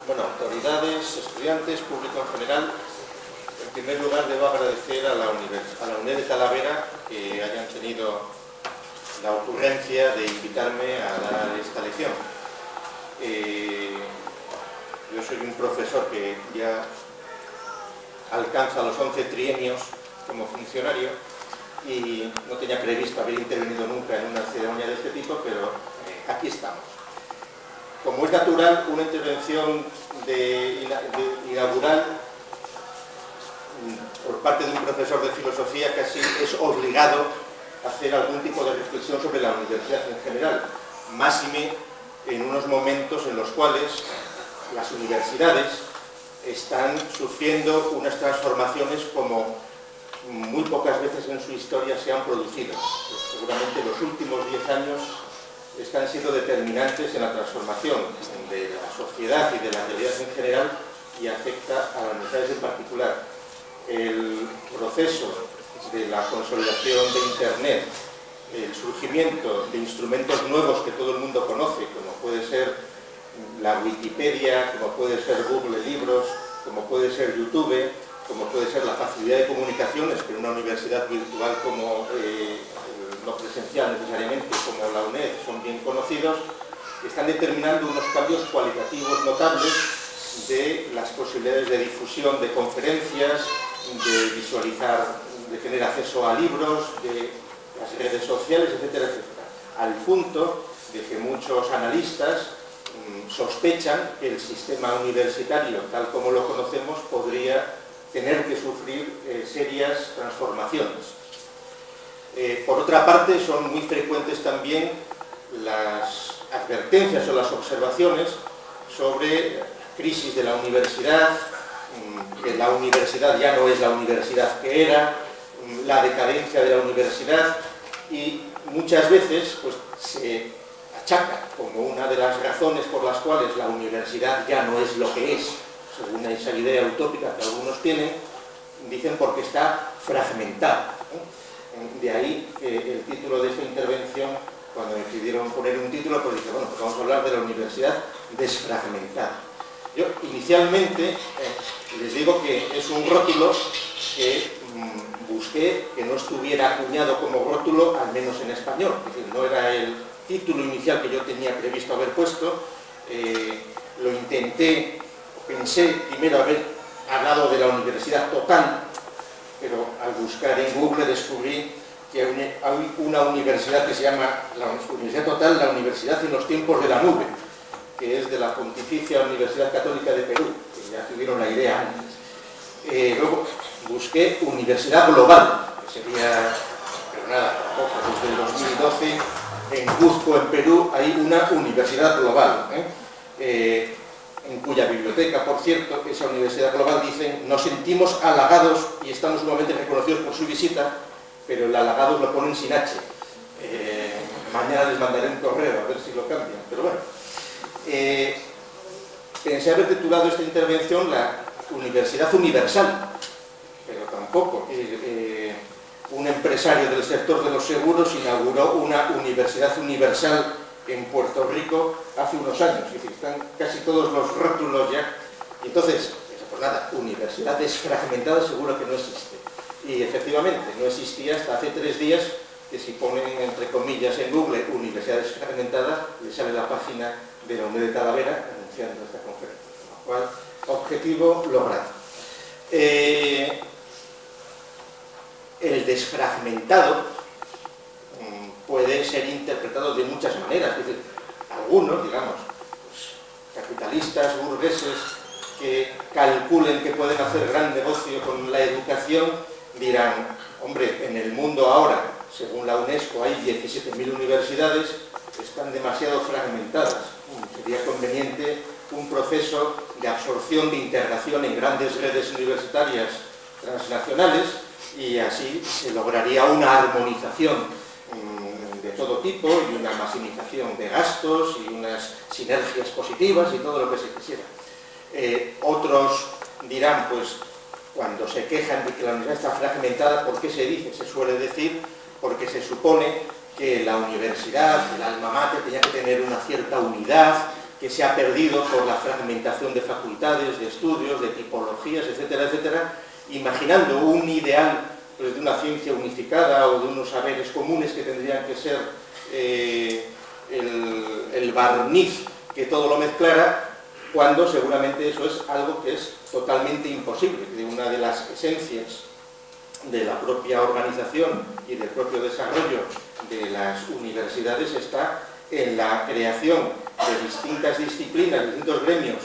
Bueno, autoridades, estudiantes, público en general, en primer lugar debo agradecer a la UNED de Talavera que hayan tenido la ocurrencia de invitarme a dar esta lección. Yo soy un profesor que ya alcanza los 11 trienios como funcionario y no tenía previsto haber intervenido nunca en una ceremonia de este tipo, pero aquí estamos. Como es natural, una intervención inaugural por parte de un profesor de filosofía casi es obligado a hacer algún tipo de reflexión sobre la universidad en general, máxime en unos momentos en los cuales las universidades están sufriendo unas transformaciones como muy pocas veces en su historia se han producido. Seguramente los últimos 10 años están siendo determinantes en la transformación de la sociedad y de la realidad en general y afecta a las universidades en particular. El proceso de la consolidación de Internet, el surgimiento de instrumentos nuevos que todo el mundo conoce, como puede ser la Wikipedia, como puede ser Google Libros, como puede ser YouTube, como puede ser la facilidad de comunicaciones que en una universidad virtual como no presencial necesariamente, como la UNED, son bien conocidos, están determinando unos cambios cualitativos notables de las posibilidades de difusión de conferencias, de visualizar, de tener acceso a libros, de las redes sociales, etcétera, etcétera. Al punto de que muchos analistas sospechan que el sistema universitario, tal como lo conocemos, podría tener que sufrir serias transformaciones. Por otra parte, son muy frecuentes también las advertencias o las observaciones sobre la crisis de la universidad, que la universidad ya no es la universidad que era, la decadencia de la universidad, y muchas veces pues, se achaca como una de las razones por las cuales la universidad ya no es lo que es, según esa idea utópica que algunos tienen, dicen porque está fragmentada. De ahí el título de esta intervención, cuando me pidieron poner un título, pues dije, bueno, pues vamos a hablar de la universidad desfragmentada. Yo inicialmente les digo que es un rótulo que busqué que no estuviera acuñado como rótulo, al menos en español, es decir, no era el título inicial que yo tenía previsto haber puesto, lo intenté, pensé primero haber hablado de la universidad total, pero al buscar en Google descubrí que hay una universidad que se llama la Universidad Total, la Universidad en los tiempos de la nube, que es de la Pontificia Universidad Católica de Perú, que ya tuvieron la idea antes. Luego busqué Universidad Global, que sería, pero nada, tampoco, desde el 2012 en Cuzco, en Perú, hay una universidad global, en cuya biblioteca, por cierto, esa universidad global, dicen, nos sentimos halagados y estamos sumamente reconocidos por su visita, pero el halagados lo ponen sin H. Mañana les mandaré un correo a ver si lo cambian, pero bueno. Pensé haber titulado esta intervención la Universidad Universal, pero tampoco. Un empresario del sector de los seguros inauguró una universidad universal en Puerto Rico hace unos años, es decir, están casi todos los rótulos ya. Y entonces, pues nada, universidad desfragmentada seguro que no existe. Y efectivamente, no existía hasta hace 3 días, que si ponen entre comillas en Google Universidad desfragmentada, les sale la página de la UNED de Talavera anunciando esta conferencia. Con lo cual, objetivo logrado. El desfragmentado puede ser interpretado de muchas maneras. Es decir, algunos, digamos, pues, capitalistas, burgueses, que calculen que pueden hacer gran negocio con la educación, dirán, hombre, en el mundo ahora, según la UNESCO, hay 17.000 universidades, están demasiado fragmentadas. Sería conveniente un proceso de absorción, de integración en grandes redes universitarias transnacionales, y así se lograría una armonización de todo tipo y una maximización de gastos y unas sinergias positivas y todo lo que se quisiera. Otros dirán, pues, cuando se quejan de que la universidad está fragmentada, ¿por qué se dice? Se suele decir porque se supone que la universidad, el alma mater, tenía que tener una cierta unidad, que se ha perdido por la fragmentación de facultades, de estudios, de tipologías, etcétera, etcétera, imaginando un ideal pues, de una ciencia unificada o de unos saberes comunes que tendrían que ser el barniz que todo lo mezclara, cuando seguramente eso es algo que es totalmente imposible. De una de las esencias de la propia organización y del propio desarrollo de las universidades está en la creación de distintas disciplinas, distintos gremios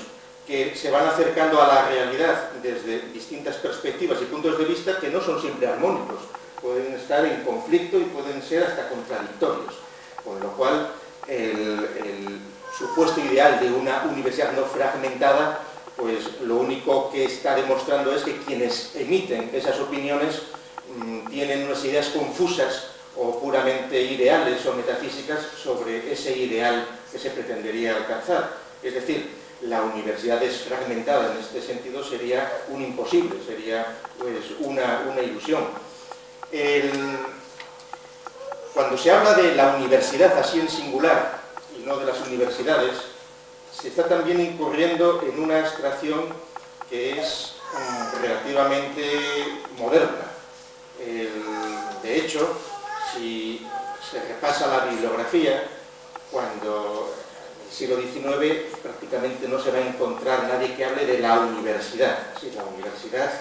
que se van acercando a la realidad desde distintas perspectivas y puntos de vista que no son siempre armónicos, pueden estar en conflicto y pueden ser hasta contradictorios, con lo cual el supuesto ideal de una universidad no fragmentada, pues lo único que está demostrando es que quienes emiten esas opiniones tienen unas ideas confusas o puramente ideales o metafísicas sobre ese ideal que se pretendería alcanzar. Es decir, la universidad desfragmentada en este sentido sería un imposible, sería pues, una ilusión. Cuando se habla de la universidad así en singular y no de las universidades, se está también incurriendo en una abstracción que es relativamente moderna. De hecho, si se repasa la bibliografía, cuando en el siglo XIX prácticamente no se va a encontrar nadie que hable de la universidad, sí, la universidad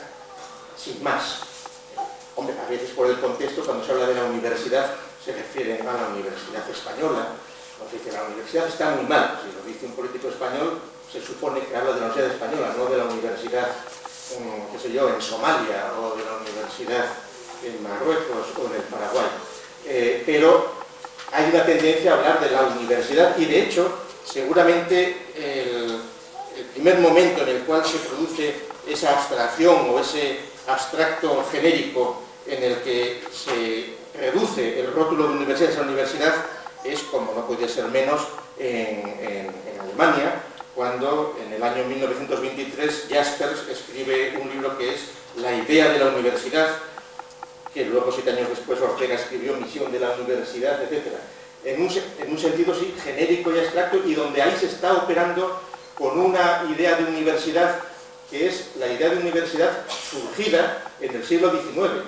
sin más. Hombre, a veces por el contexto, cuando se habla de la universidad, se refiere a la Universidad Española, nos dice la universidad está muy mal. Si lo dice un político español, se supone que habla de la Universidad Española, no de la universidad, qué sé yo, en Somalia, o de la universidad en Marruecos o en el Paraguay. Pero hay una tendencia a hablar de la universidad y, de hecho, seguramente el primer momento en el cual se produce esa abstracción o ese abstracto genérico en el que se reduce el rótulo de universidad a universidad es, como no podía ser menos, en Alemania, cuando en el año 1923 Jaspers escribe un libro que es La idea de la universidad, que luego 7 años después Ortega escribió Misión de la universidad, etc. En un sentido sí, genérico y abstracto, y donde ahí se está operando con una idea de universidad que es la idea de universidad surgida en el siglo XIX,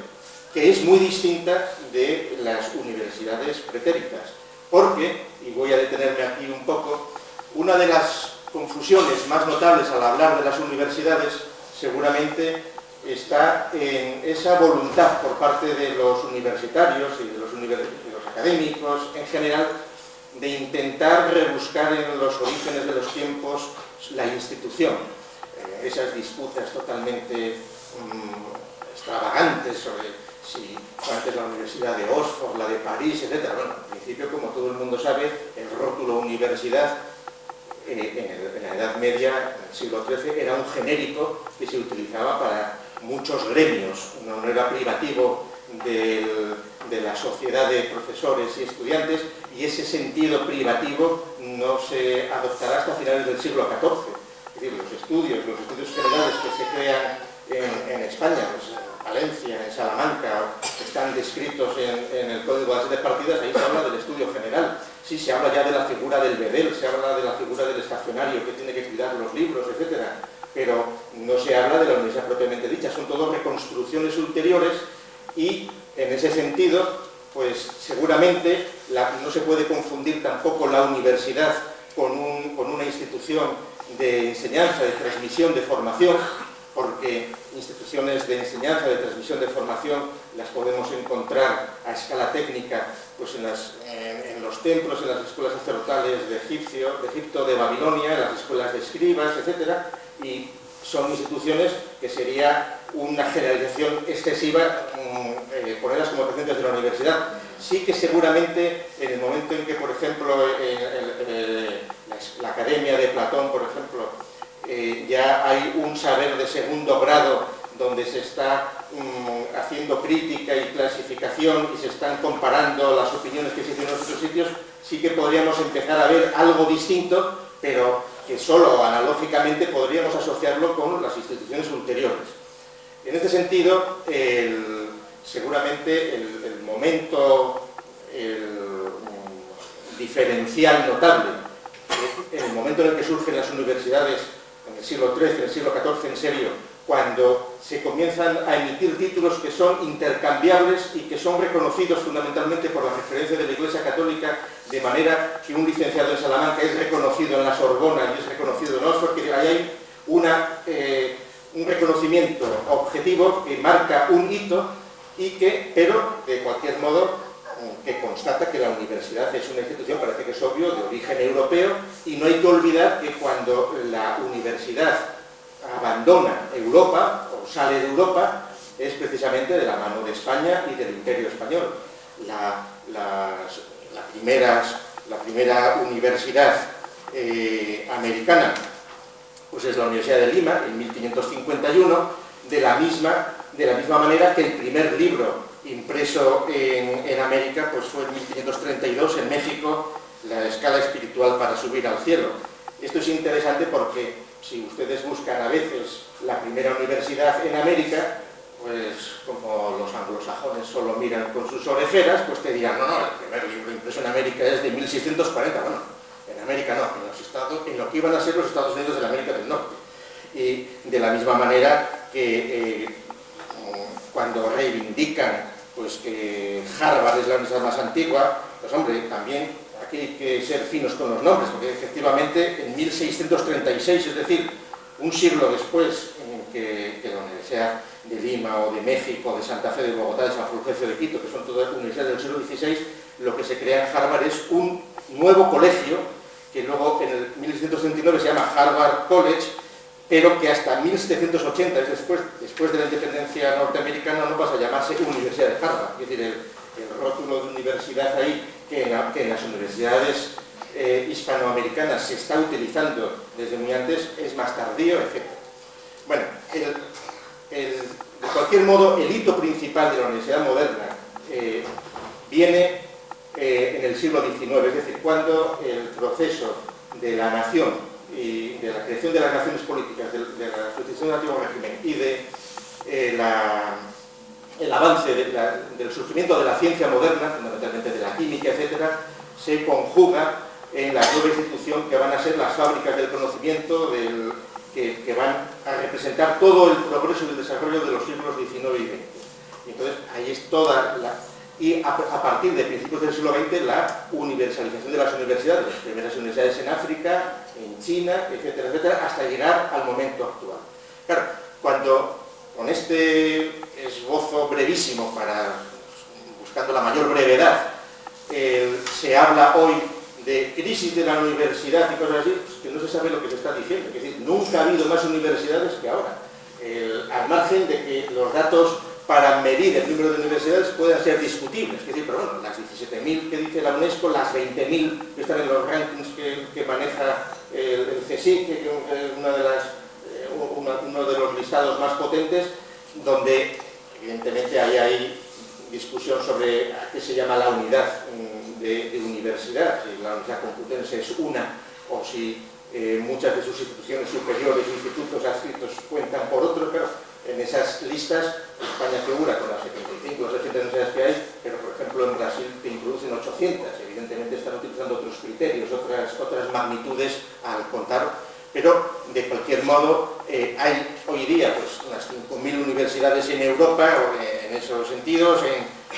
que es muy distinta de las universidades pretéritas. Porque, y voy a detenerme aquí un poco, una de las confusiones más notables al hablar de las universidades seguramente está en esa voluntad por parte de los universitarios y de los académicos en general de intentar rebuscar en los orígenes de los tiempos la institución. Esas disputas totalmente extravagantes sobre si fue antes la Universidad de Oxford, la de París, etc. Bueno, en principio, como todo el mundo sabe, el rótulo universidad en la Edad Media, en el siglo XIII, era un genérico que se utilizaba para muchos gremios, no era privativo de la sociedad de profesores y estudiantes, y ese sentido privativo no se adoptará hasta finales del siglo XIV. Es decir, los estudios generales que se crean en España, pues en Valencia, en Salamanca, están descritos en el Código de las Siete Partidas, ahí se habla del estudio general. Sí, se habla ya de la figura del bedel, se habla de la figura del estacionario que tiene que cuidar los libros, etc. Pero no se habla de la universidad propiamente dicha, son todo reconstrucciones ulteriores y, en ese sentido, pues seguramente no se puede confundir tampoco la universidad con una institución de enseñanza, de transmisión, de formación, porque instituciones de enseñanza, de transmisión, de formación las podemos encontrar a escala técnica pues en los templos, en las escuelas sacerdotales de Egipto, de Babilonia, en las escuelas de escribas, etc. Y son instituciones que sería una generalización excesiva ponerlas como referentes de la universidad. Sí que seguramente en el momento en que, por ejemplo, la Academia de Platón, por ejemplo, ya hay un saber de segundo grado donde se está haciendo crítica y clasificación y se están comparando las opiniones que se hicieron en otros sitios, sí que podríamos empezar a ver algo distinto, pero que solo analógicamente podríamos asociarlo con las instituciones ulteriores. En este sentido, seguramente el momento diferencial notable en el momento en el que surgen las universidades, en el siglo XIII, en el siglo XIV, en serio, cuando se comienzan a emitir títulos que son intercambiables y que son reconocidos fundamentalmente por la referencia de la Iglesia Católica, de manera que un licenciado en Salamanca es reconocido en la Sorbona y es reconocido en Oxford, que ahí hay un reconocimiento objetivo que marca un hito y que, pero de cualquier modo, que constata que la universidad es una institución, parece que es obvio, de origen europeo, y no hay que olvidar que cuando la universidad abandona Europa o sale de Europa es precisamente de la mano de España y del Imperio Español. La primera universidad americana pues es la Universidad de Lima en 1551, de la misma manera que el primer libro impreso en América pues fue en 1532 en México, la escala espiritual para subir al cielo. Esto es interesante porque si ustedes buscan a veces la primera universidad en América, pues como los anglosajones solo miran con sus orejeras, pues te dirán, no, el primer libro impreso en América es de 1640, bueno, en América no, en lo que iban a ser los Estados Unidos de la América del Norte. Y de la misma manera que cuando reivindican pues que Harvard es la universidad más antigua, pues hombre, también aquí hay que ser finos con los nombres, porque efectivamente en 1636, es decir, un siglo después que la Universidad de Lima o de México, de Santa Fe, de Bogotá, de San Fulgencio de Quito, que son todas universidades del siglo XVI, lo que se crea en Harvard es un nuevo colegio, que luego en el 1639 se llama Harvard College, pero que hasta 1780, es después de la independencia norteamericana, no pasa a llamarse Universidad de Harvard. Es decir, el rótulo de universidad ahí, que en las universidades hispanoamericanas se está utilizando desde muy antes, es más tardío, etc. Bueno, de cualquier modo, el hito principal de la universidad moderna viene en el siglo XIX, es decir, cuando el proceso de la nación y de la creación de las naciones políticas, de la sustitución del antiguo régimen y de el avance del surgimiento de la ciencia moderna, fundamentalmente de la química, etcétera, se conjuga en la nueva institución que van a ser las fábricas del conocimiento, que van a representar todo el progreso y el desarrollo de los siglos XIX y XX. Y entonces, ahí es toda la... Y a partir de principios del siglo XX, la universalización de las universidades, las primeras universidades en África, en China, etcétera, etcétera, hasta llegar al momento actual. Claro, cuando con este esbozo brevísimo, buscando la mayor brevedad, se habla hoy de crisis de la universidad y cosas así, pues que no se sabe lo que se está diciendo. Es decir, nunca ha habido más universidades que ahora. Al margen de que los datos para medir el número de universidades puedan ser discutibles. Es decir, pero bueno, las 17.000 que dice la UNESCO, las 20.000 que están en los rankings que maneja el CSIC, que es uno de los listados más potentes, donde evidentemente ahí hay discusión sobre a qué se llama la unidad de universidad, si la Universidad Complutense es una o si muchas de sus instituciones superiores, institutos adscritos cuentan por otro, pero en esas listas España figura con las 75 o 80 universidades que hay, pero por ejemplo en Brasil te introducen 800, evidentemente están utilizando otros criterios, otras magnitudes al contar, pero de cualquier modo hay hoy día pues unas 5.000 universidades en Europa, en esos sentidos,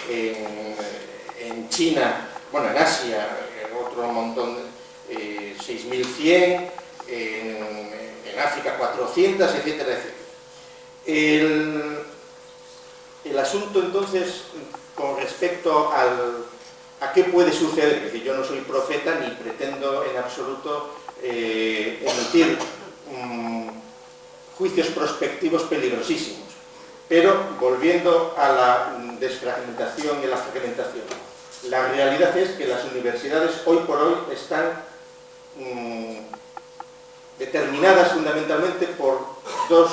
en China, bueno, en Asia, otro montón, 6.100, en África 400, etcétera, etcétera. El asunto entonces con respecto a qué puede suceder, es decir, yo no soy profeta ni pretendo en absoluto emitir juicios prospectivos peligrosísimos, pero volviendo a la desfragmentación y a la fragmentación, la realidad es que las universidades hoy por hoy están determinadas fundamentalmente por dos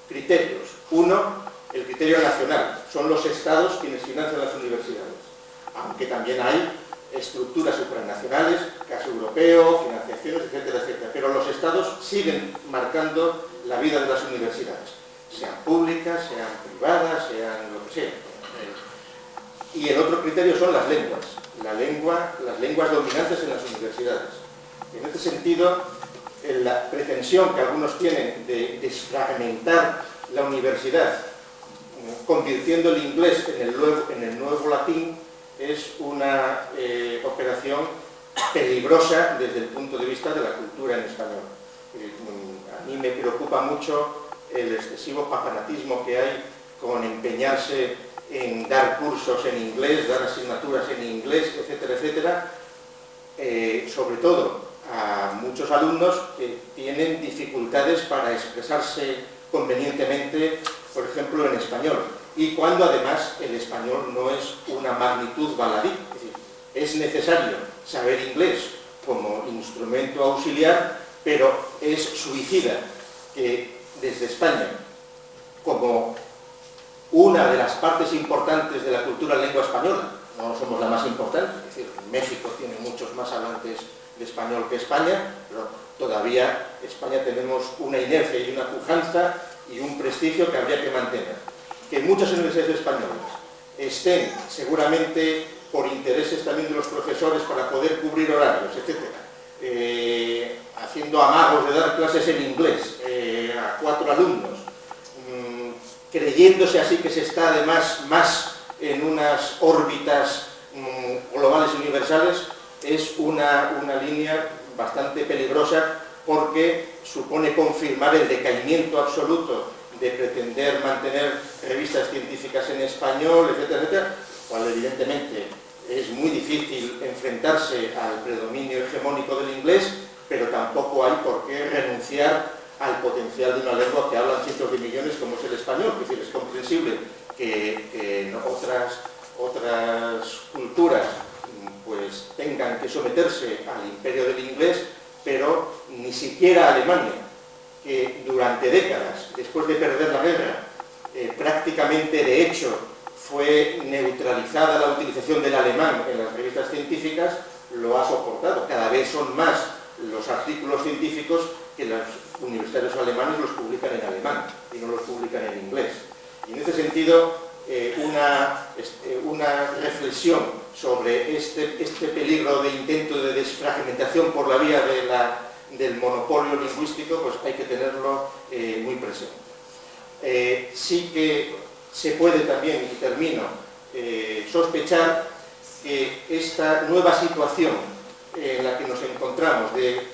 criterios. Uno, el criterio nacional, son los estados quienes financian las universidades, aunque también hay estructuras supranacionales, caso europeo, financiaciones, etcétera, etcétera, pero los estados siguen marcando la vida de las universidades, sean públicas, sean privadas, sean lo que sea. Y el otro criterio son las lenguas dominantes en las universidades. En este sentido, la pretensión que algunos tienen de desfragmentar la universidad, convirtiendo el inglés en el nuevo latín, es una operación peligrosa desde el punto de vista de la cultura en español. A mí me preocupa mucho el excesivo papanatismo que hay con empeñarse en dar cursos en inglés, dar asignaturas en inglés, etcétera, etcétera, sobre todo a muchos alumnos que tienen dificultades para expresarse convenientemente, por ejemplo, en español, y cuando además el español no es una magnitud baladí. Es decir, es necesario saber inglés como instrumento auxiliar, pero es suicida que desde España, como una de las partes importantes de la cultura en lengua española, no somos la más importante, es decir, México tiene muchos más hablantes de español que España, pero todavía España tenemos una inercia y una pujanza y un prestigio que habría que mantener. Que muchas universidades españolas estén, seguramente por intereses también de los profesores para poder cubrir horarios, etcétera, haciendo amagos de dar clases en inglés a 4 alumnos, creyéndose así que se está además más en unas órbitas globales y universales, es una línea bastante peligrosa, porque supone confirmar el decaimiento absoluto de pretender mantener revistas científicas en español, etcétera, etcétera, cual evidentemente es muy difícil enfrentarse al predominio hegemónico del inglés, pero tampoco hay por qué renunciar al potencial de una lengua que hablan cientos de millones como es el español. Es decir, es comprensible que otras culturas pues tengan que someterse al imperio del inglés, pero ni siquiera Alemania, que durante décadas, después de perder la guerra, prácticamente de hecho fue neutralizada la utilización del alemán en las revistas científicas, lo ha soportado. Cada vez son más los artículos científicos que los universitarios alemanes los publican en alemán y no los publican en inglés. Y en ese sentido, una reflexión sobre este peligro de intento de desfragmentación por la vía del monopolio lingüístico, pues hay que tenerlo muy presente. Sí que se puede también, y termino, sospechar que esta nueva situación en la que nos encontramos de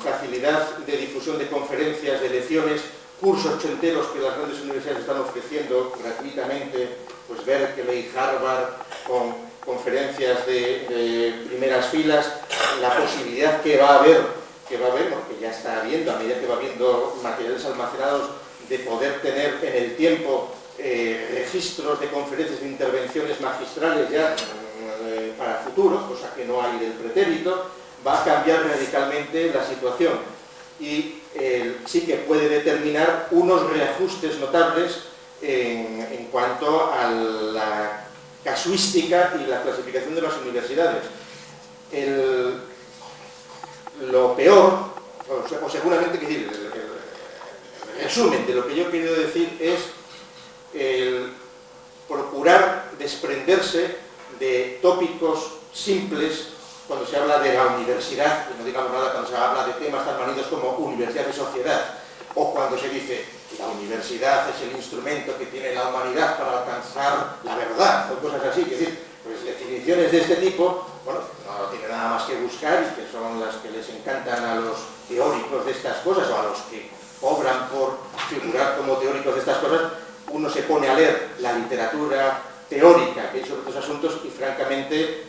facilidad de difusión de conferencias, de lecciones, cursos enteros que las grandes universidades están ofreciendo gratuitamente, pues Berkeley, Harvard, con conferencias de primeras filas, la posibilidad que va a haber, porque ya está habiendo, a medida que va habiendo materiales almacenados, de poder tener en el tiempo registros de conferencias de intervenciones magistrales ya para futuro, cosa que no hay del pretérito, va a cambiar radicalmente la situación y sí que puede determinar unos reajustes notables en cuanto a la casuística y la clasificación de las universidades. Lo peor, o seguramente, el resumen de lo que yo he querido decir es el procurar desprenderse de tópicos simples cuando se habla de la universidad, y no digamos nada cuando se habla de temas tan manidos como universidad y sociedad, o cuando se dice la universidad es el instrumento que tiene la humanidad para alcanzar la verdad, o cosas así. Es decir, pues definiciones de este tipo, bueno, no tiene nada más que buscar y que son las que les encantan a los teóricos de estas cosas o a los que cobran por figurar como teóricos de estas cosas. Uno se pone a leer la literatura teórica que hay sobre estos asuntos y francamente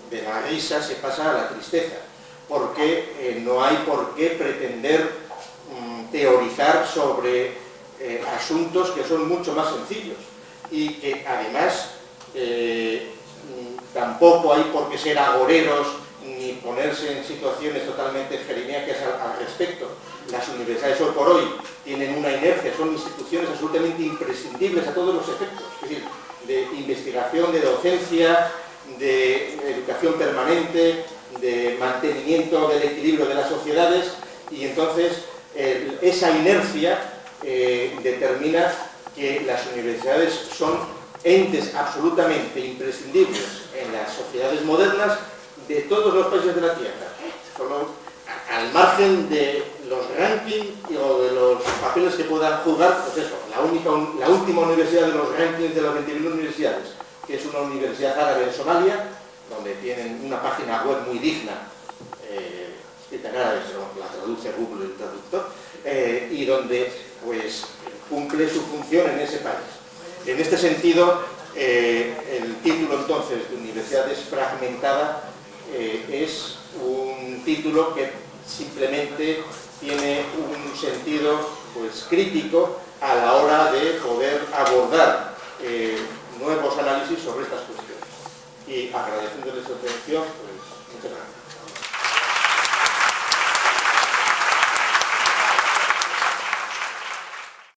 de la risa se pasa a la tristeza, porque no hay por qué pretender teorizar sobre asuntos que son mucho más sencillos y que además tampoco hay por qué ser agoreros ni ponerse en situaciones totalmente jeremiacas al respecto. Las universidades hoy por hoy tienen una inercia, son instituciones absolutamente imprescindibles a todos los efectos, es decir, de investigación, de docencia, de educación permanente, de mantenimiento del equilibrio de las sociedades, y entonces esa inercia determina que las universidades son entes absolutamente imprescindibles en las sociedades modernas, de todos los países de la Tierra, solo al margen de los rankings o de los papeles que puedan jugar, pues eso, la última universidad de los rankings de las 21 universidades, que es una universidad árabe en Somalia, donde tienen una página web muy digna, escrita en árabe, pero la traduce Google, el traductor, y donde pues cumple su función en ese país. En este sentido, el título entonces de Universidad Desfragmentada es un título que simplemente tiene un sentido pues crítico a la hora de poder abordar nuevos análisis sobre estas cuestiones. Y agradeciéndoles su atención, pues muchas gracias.